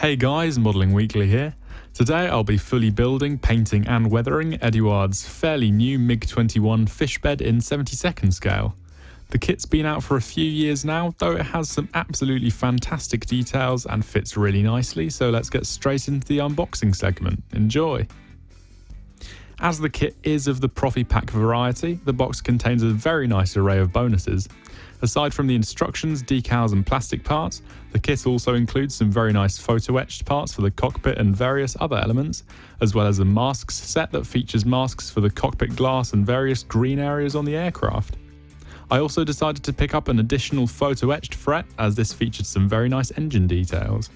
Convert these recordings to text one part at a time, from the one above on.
Hey guys, Modelling Weekly here. Today I'll be fully building, painting and weathering Eduard's fairly new MiG-21 Fishbed in 72nd scale. The kit's been out for a few years now, though it has some absolutely fantastic details and fits really nicely, so let's get straight into the unboxing segment. Enjoy! As the kit is of the Profi Pack variety, the box contains a very nice array of bonuses. Aside from the instructions, decals and plastic parts, the kit also includes some very nice photo-etched parts for the cockpit and various other elements, as well as a masks set that features masks for the cockpit glass and various green areas on the aircraft. I also decided to pick up an additional photo-etched fret, as this featured some very nice engine details.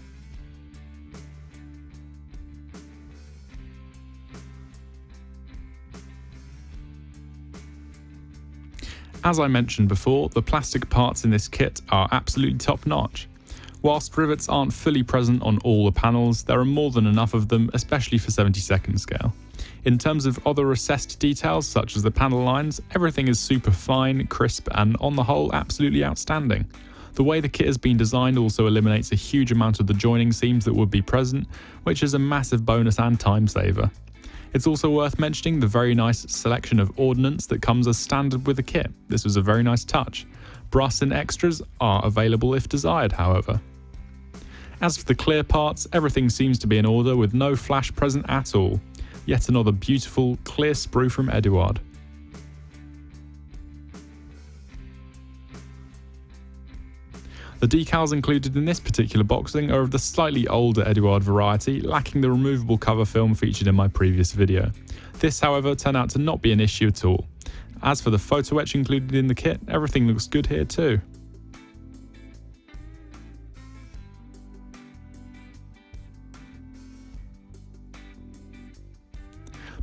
As I mentioned before, the plastic parts in this kit are absolutely top-notch. Whilst rivets aren't fully present on all the panels, there are more than enough of them, especially for 72nd scale. In terms of other recessed details, such as the panel lines, everything is super fine, crisp, and on the whole, absolutely outstanding. The way the kit has been designed also eliminates a huge amount of the joining seams that would be present, which is a massive bonus and time saver. It's also worth mentioning the very nice selection of ordnance that comes as standard with the kit. This was a very nice touch. Brass and extras are available if desired, however. As for the clear parts, everything seems to be in order with no flash present at all. Yet another beautiful, clear sprue from Eduard. The decals included in this particular boxing are of the slightly older Eduard variety, lacking the removable cover film featured in my previous video. This, however, turned out to not be an issue at all. As for the photo etch included in the kit, everything looks good here too.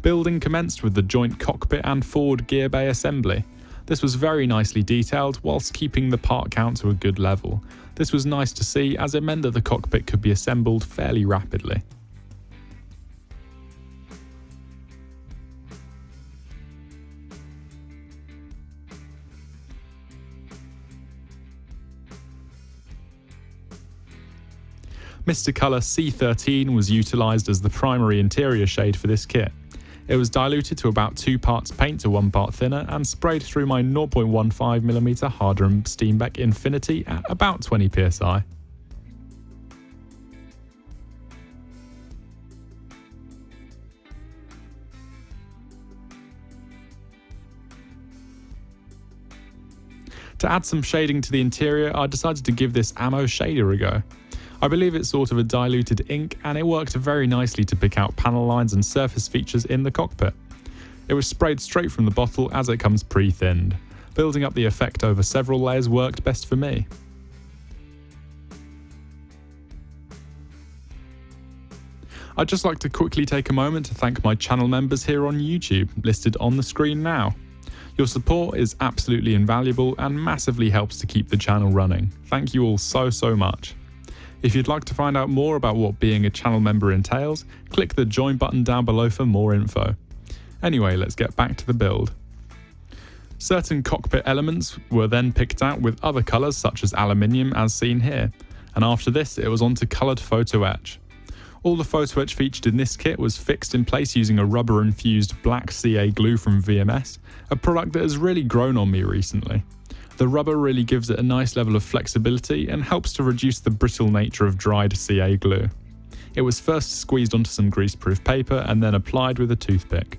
Building commenced with the joint cockpit and forward gear bay assembly. This was very nicely detailed whilst keeping the part count to a good level. This was nice to see as it meant that the cockpit could be assembled fairly rapidly. Mr. Colour C13 was utilised as the primary interior shade for this kit. It was diluted to about 2 parts paint to 1 part thinner and sprayed through my 0.15mm Harder & Steenbeck Infinity at about 20 psi. To add some shading to the interior, I decided to give this ammo shader a go. I believe it's sort of a diluted ink, and it worked very nicely to pick out panel lines and surface features in the cockpit. It was sprayed straight from the bottle as it comes pre-thinned. Building up the effect over several layers worked best for me. I'd just like to quickly take a moment to thank my channel members here on YouTube, listed on the screen now. Your support is absolutely invaluable and massively helps to keep the channel running. Thank you all so much. If you'd like to find out more about what being a channel member entails, click the join button down below for more info. Anyway, let's get back to the build. Certain cockpit elements were then picked out with other colours such as aluminium as seen here, and after this it was on to coloured photo etch. All the photo etch featured in this kit was fixed in place using a rubber infused black CA glue from VMS, a product that has really grown on me recently. The rubber really gives it a nice level of flexibility and helps to reduce the brittle nature of dried CA glue. It was first squeezed onto some greaseproof paper and then applied with a toothpick.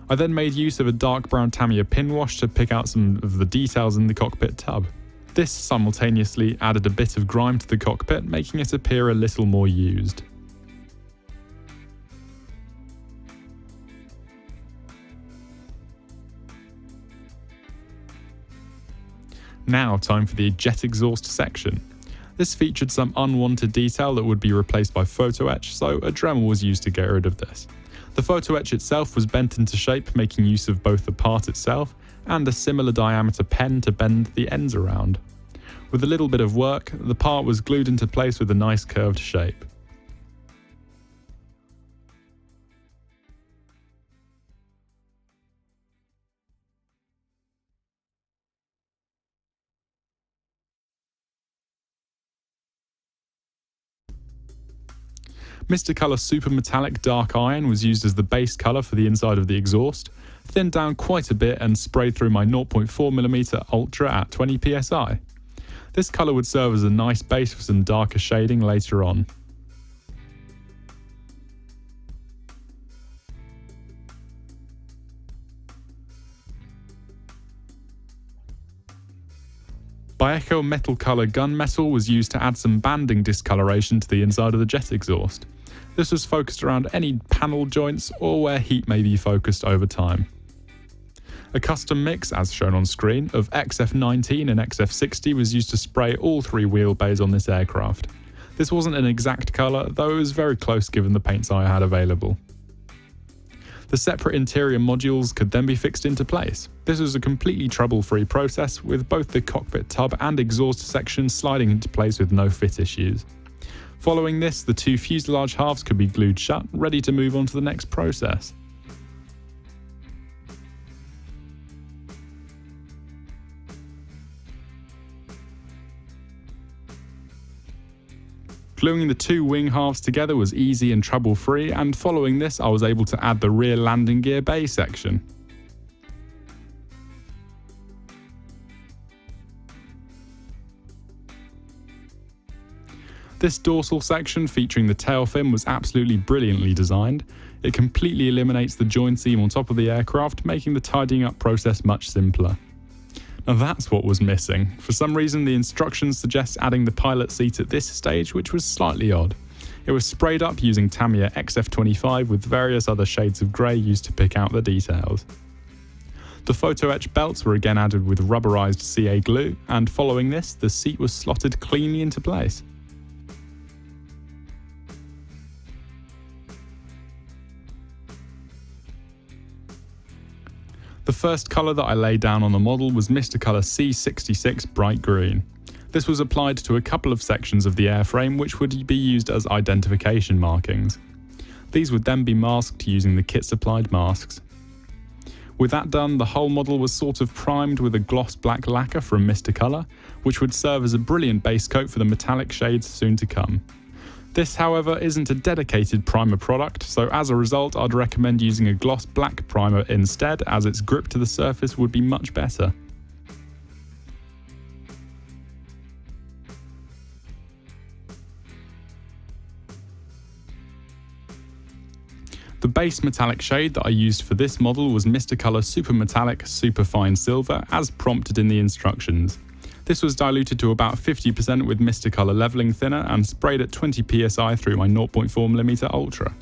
I then made use of a dark brown Tamiya pin wash to pick out some of the details in the cockpit tub. This simultaneously added a bit of grime to the cockpit, making it appear a little more used. Now time for the jet exhaust section. This featured some unwanted detail that would be replaced by photo etch, so a Dremel was used to get rid of this. The photo etch itself was bent into shape, making use of both the part itself and a similar diameter pen to bend the ends around. With a little bit of work, the part was glued into place with a nice curved shape. Mr. Colour Super Metallic Dark Iron was used as the base colour for the inside of the exhaust, thinned down quite a bit and sprayed through my 0.4mm Ultra at 20 psi. This colour would serve as a nice base for some darker shading later on. Bieco Metal Colour Gunmetal was used to add some banding discoloration to the inside of the jet exhaust. This was focused around any panel joints or where heat may be focused over time. A custom mix, as shown on screen, of XF19 and XF60 was used to spray all three wheelbays on this aircraft. This wasn't an exact colour, though it was very close given the paints I had available. The separate interior modules could then be fixed into place. This was a completely trouble-free process, with both the cockpit tub and exhaust sections sliding into place with no fit issues. Following this, the two fuselage halves could be glued shut, ready to move on to the next process. Gluing the two wing halves together was easy and trouble-free, and following this I was able to add the rear landing gear bay section. This dorsal section featuring the tail fin was absolutely brilliantly designed. It completely eliminates the join seam on top of the aircraft, making the tidying up process much simpler. Now that's what was missing. For some reason the instructions suggest adding the pilot seat at this stage, which was slightly odd. It was sprayed up using Tamiya XF25 with various other shades of grey used to pick out the details. The photo etch belts were again added with rubberized CA glue, and following this the seat was slotted cleanly into place. The first colour that I laid down on the model was Mr. Colour C66 Bright Green. This was applied to a couple of sections of the airframe which would be used as identification markings. These would then be masked using the kit supplied masks. With that done, the whole model was sort of primed with a gloss black lacquer from Mr. Colour, which would serve as a brilliant base coat for the metallic shades soon to come. This, however, isn't a dedicated primer product, so as a result I'd recommend using a gloss black primer instead, as its grip to the surface would be much better. The base metallic shade that I used for this model was Mr. Colour Super Metallic Superfine Silver, as prompted in the instructions. This was diluted to about 50% with Mr. Colour Leveling Thinner and sprayed at 20 psi through my 0.4mm Ultra.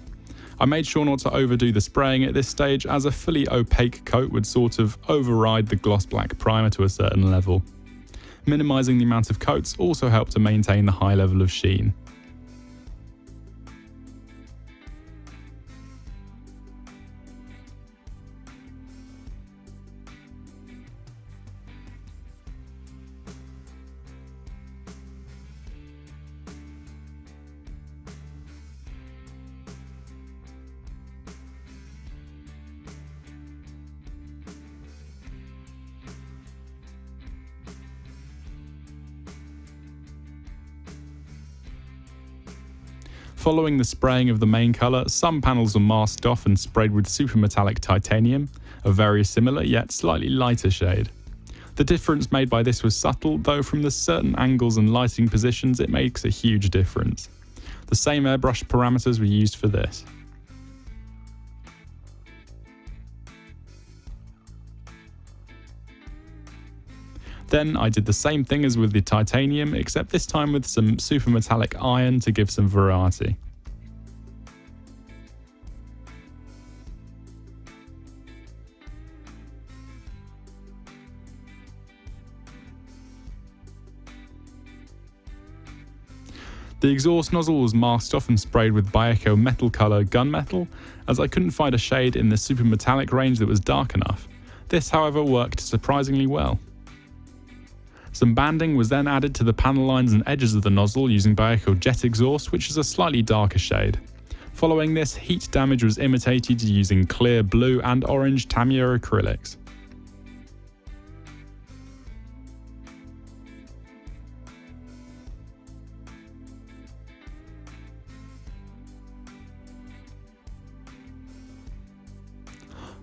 I made sure not to overdo the spraying at this stage, as a fully opaque coat would sort of override the gloss black primer to a certain level. Minimising the amount of coats also helped to maintain the high level of sheen. Following the spraying of the main colour, some panels were masked off and sprayed with super metallic titanium, a very similar yet slightly lighter shade. The difference made by this was subtle, though from the certain angles and lighting positions it makes a huge difference. The same airbrush parameters were used for this. Then I did the same thing as with the titanium, except this time with some super metallic iron to give some variety. The exhaust nozzle was masked off and sprayed with Bieco Metal Colour Gunmetal, as I couldn't find a shade in the super metallic range that was dark enough. This, however, worked surprisingly well. Some banding was then added to the panel lines and edges of the nozzle using Baeco jet exhaust, which is a slightly darker shade. Following this, heat damage was imitated using clear blue and orange Tamiya acrylics.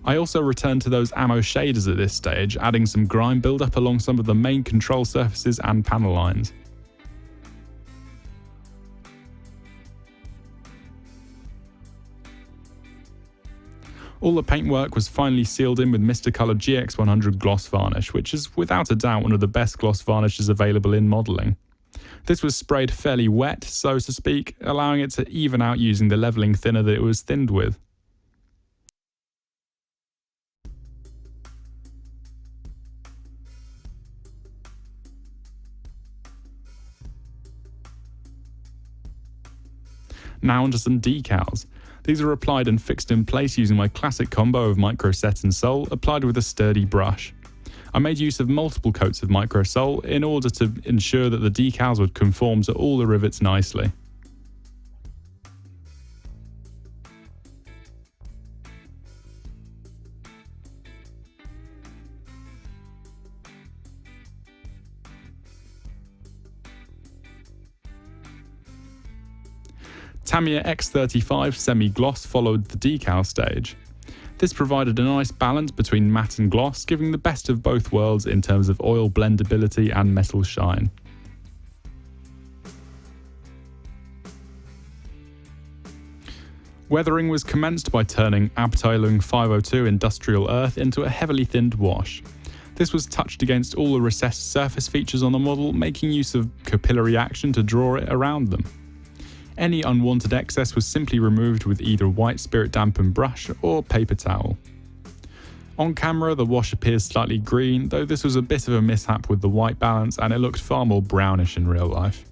I also returned to those ammo shaders at this stage, adding some grime buildup along some of the main control surfaces and panel lines. All the paintwork was finally sealed in with Mr. Colour GX100 gloss varnish, which is without a doubt one of the best gloss varnishes available in modelling. This was sprayed fairly wet, so to speak, allowing it to even out using the levelling thinner that it was thinned with. Now onto some decals. These are applied and fixed in place using my classic combo of microset and sole applied with a sturdy brush. I made use of multiple coats of microsole in order to ensure that the decals would conform to all the rivets nicely. Tamiya X35 semi-gloss followed the decal stage. This provided a nice balance between matte and gloss, giving the best of both worlds in terms of oil blendability and metal shine. Weathering was commenced by turning Abteilung 502 industrial earth into a heavily thinned wash. This was touched against all the recessed surface features on the model, making use of capillary action to draw it around them. Any unwanted excess was simply removed with either white spirit dampened brush or paper towel. On camera, the wash appears slightly green, though this was a bit of a mishap with the white balance and it looked far more brownish in real life.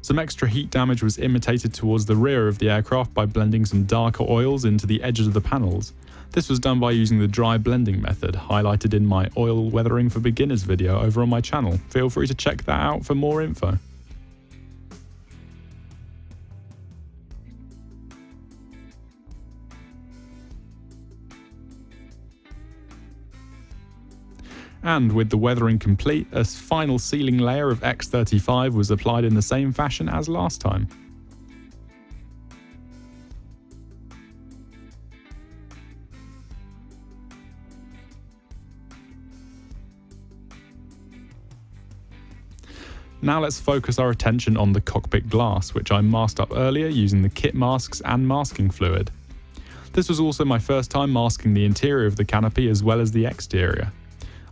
Some extra heat damage was imitated towards the rear of the aircraft by blending some darker oils into the edges of the panels. This was done by using the dry blending method, highlighted in my Oil Weathering for Beginners video over on my channel. Feel free to check that out for more info. And with the weathering complete, a final sealing layer of X35 was applied in the same fashion as last time. Now let's focus our attention on the cockpit glass, which I masked up earlier using the kit masks and masking fluid. This was also my first time masking the interior of the canopy as well as the exterior.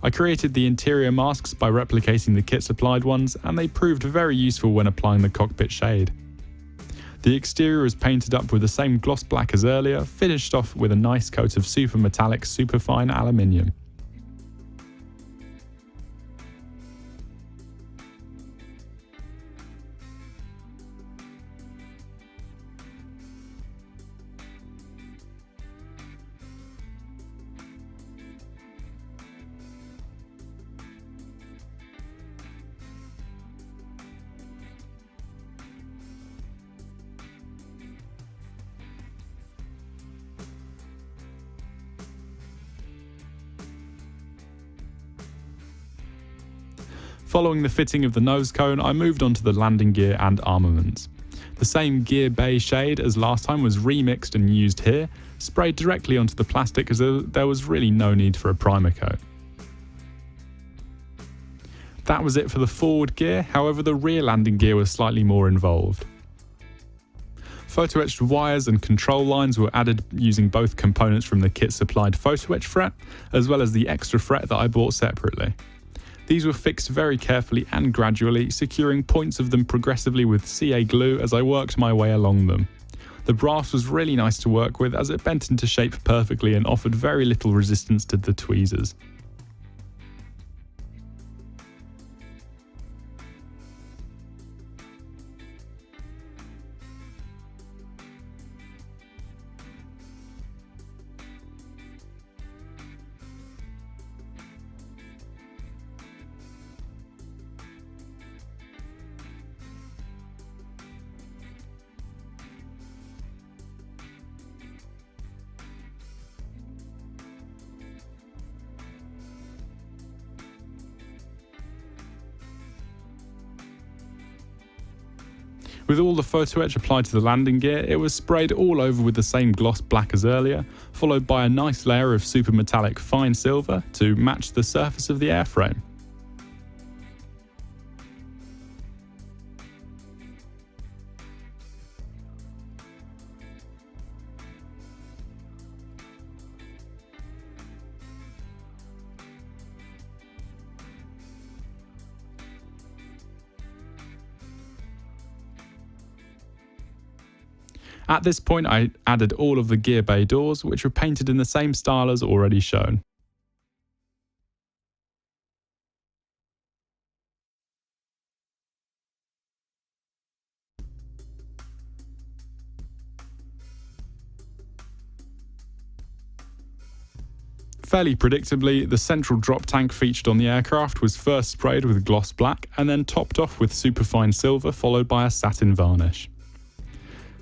I created the interior masks by replicating the kit supplied ones, and they proved very useful when applying the cockpit shade. The exterior was painted up with the same gloss black as earlier, finished off with a nice coat of super metallic superfine aluminium. Following the fitting of the nose cone, I moved on to the landing gear and armaments. The same gear bay shade as last time was remixed and used here, sprayed directly onto the plastic as there was really no need for a primer coat. That was it for the forward gear, however the rear landing gear was slightly more involved. Photo-etched wires and control lines were added using both components from the kit-supplied photo-etch fret, as well as the extra fret that I bought separately. These were fixed very carefully and gradually, securing points of them progressively with CA glue as I worked my way along them. The brass was really nice to work with as it bent into shape perfectly and offered very little resistance to the tweezers. With all the photo etch applied to the landing gear, it was sprayed all over with the same gloss black as earlier, followed by a nice layer of super metallic fine silver to match the surface of the airframe. At this point, I added all of the gear bay doors, which were painted in the same style as already shown. Fairly predictably, the central drop tank featured on the aircraft was first sprayed with gloss black and then topped off with superfine silver, followed by a satin varnish.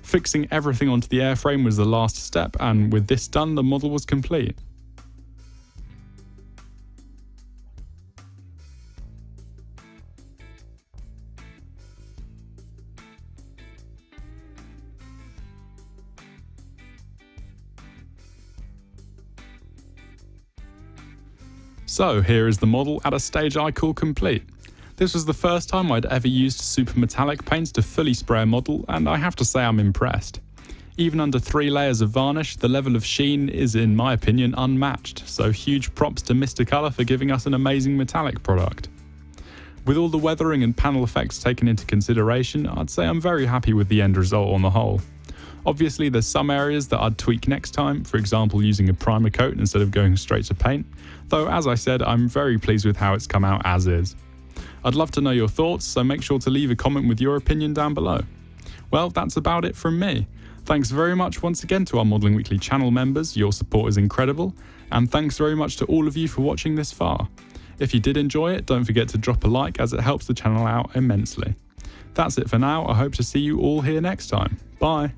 Fixing everything onto the airframe was the last step, and with this done, the model was complete. So here is the model at a stage I call complete. This was the first time I'd ever used super metallic paints to fully spray a model, and I have to say I'm impressed. Even under 3 layers of varnish, the level of sheen is, in my opinion, unmatched, so huge props to Mr. Colour for giving us an amazing metallic product. With all the weathering and panel effects taken into consideration, I'd say I'm very happy with the end result on the whole. Obviously, there's some areas that I'd tweak next time, for example using a primer coat instead of going straight to paint, though as I said, I'm very pleased with how it's come out as is. I'd love to know your thoughts, so make sure to leave a comment with your opinion down below. Well, that's about it from me. Thanks very much once again to our Modelling Weekly channel members, your support is incredible, and thanks very much to all of you for watching this far. If you did enjoy it, don't forget to drop a like as it helps the channel out immensely. That's it for now, I hope to see you all here next time. Bye!